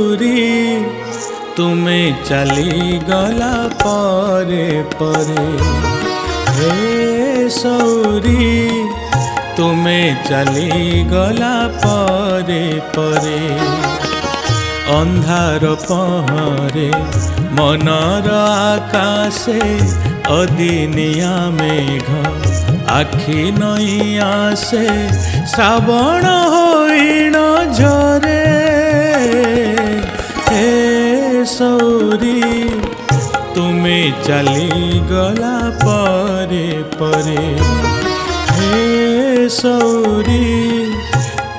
सौरी तुमे चली गला परे परे हे सौरी तुमे चली गला परे परे अंधार पहरे मनर आकाशे अदिनिया मेघ आखि नई आसे श्रावण होइण झरे हे सौरी तुमे चली गला परे परे हे सौरी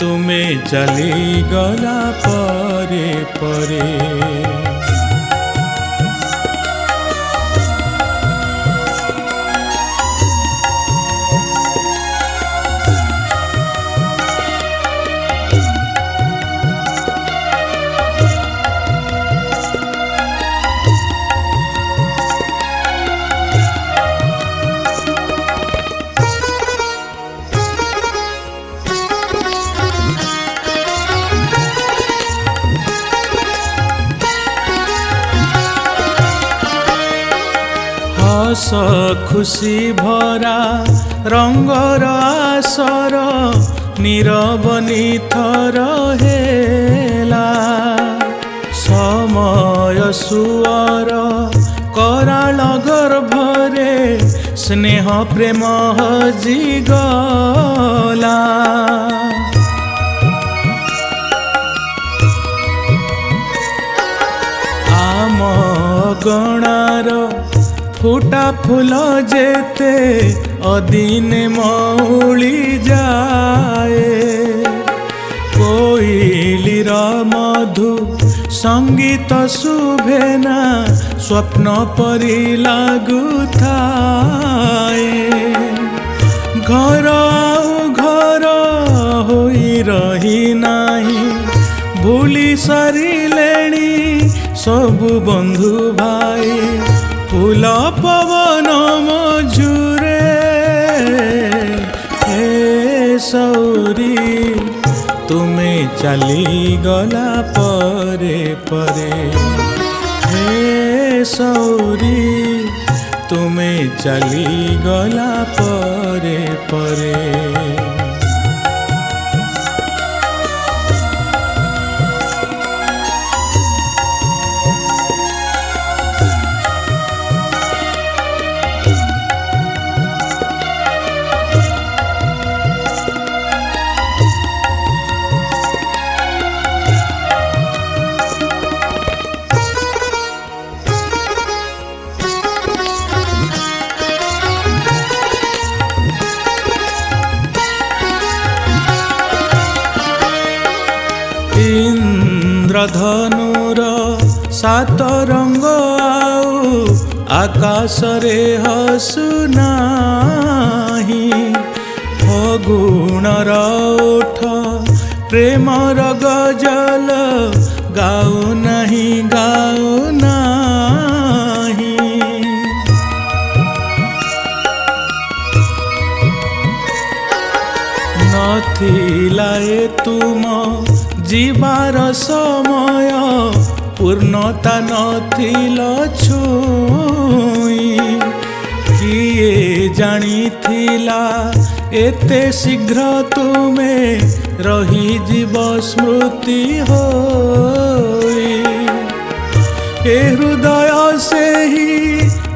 तुमे चली गला परे परे हस खुशी भरा रंगर आसर नीरव निथर हेला समय सुअर कराल गर्भरे स्नेह प्रेम हजिगला आम गणार फुटा फूल जेते अदिने मौली जाए कोइलीर मधु संगीत शुभेना स्वप्न परी लागुथाए घर आउ घर होई रही नाही भूली सारिलेणी सबु बंधु भाई फूल पवन मझुरे हे सौरी तुमे चली गला परे परे हे सौरी तुमे चली गला परे परे इंद्रधनुर सात रंग आउ आकाश रे हसुनाही फगुणर ओठ प्रेमर गजल गाउ नहीं गाउ नहीं नथिला ए तुम जीवार समय पूर्णता नथिल छुई किए जानिथिला एते शीघ्र तुमे रही जीव स्मृति होई ए हृदय से ही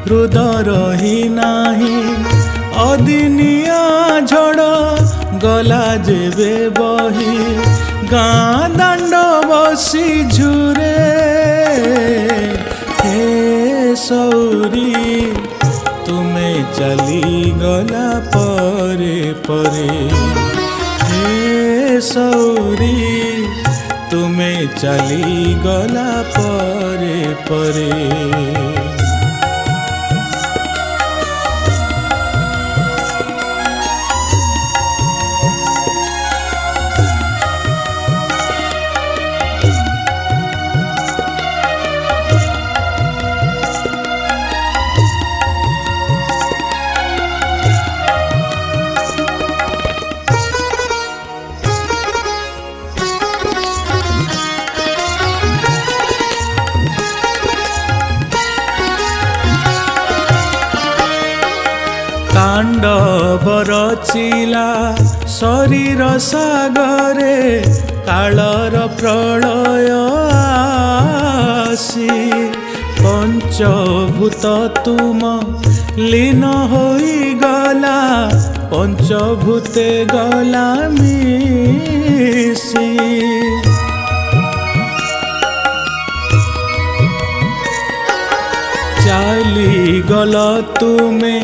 हृदय रही नाही अदिनिया झड़ गला जेबे बही गाँ दांड बसी झुरे हे सौरी तुमे चली गला परे परे हे सौरी तुमे चली गला परे परे ରଚିଲା ଶରୀର ସାଗରେ କାଳର ପ୍ରଳୟ ଆସି ପଞ୍ଚଭୂତ ତୁମ ଲୀନ ହୋଇଗଲା ପଞ୍ଚଭୂତେ ଗଲା ମିଶି। ଚାଲିଗଲ ତୁମେ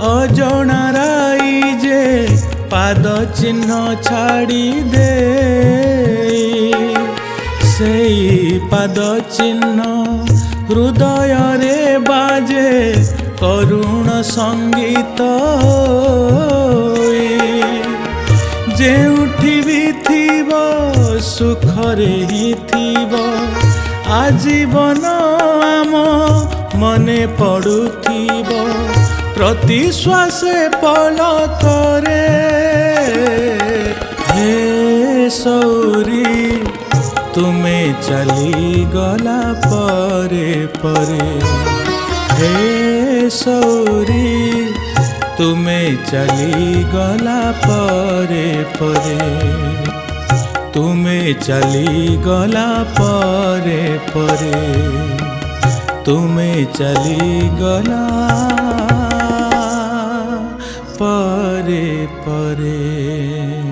ଅଜଣା ରାଇ ଯେ ପାଦ ଚିହ୍ନ ଛାଡ଼ି ଦେଇ ସେଇ ପାଦ ଚିହ୍ନ ହୃଦୟରେ ବାଜେ କରୁଣ ସଙ୍ଗୀତ ଯେଉଁଠି ବି ଥିବ ସୁଖରେ ହିଁ ଥିବ ଆଜୀବନ ଆମ ମନେ ପଡ଼ୁଥିବ ପ୍ରତି ଶ୍ୱାସେ ପଲକରେ। ହେ ସୌରୀ ତୁମେ ଚାଲିଗଲା ପରେ ପରେ ହେ ସୌରୀ ତୁମେ ଚାଲିଗଲା ପରେ ପରେ ତୁମେ ଚାଲିଗଲା ପରେ ପରେ ତୁମେ ଚାଲିଗଲା ପରେ ପରେ।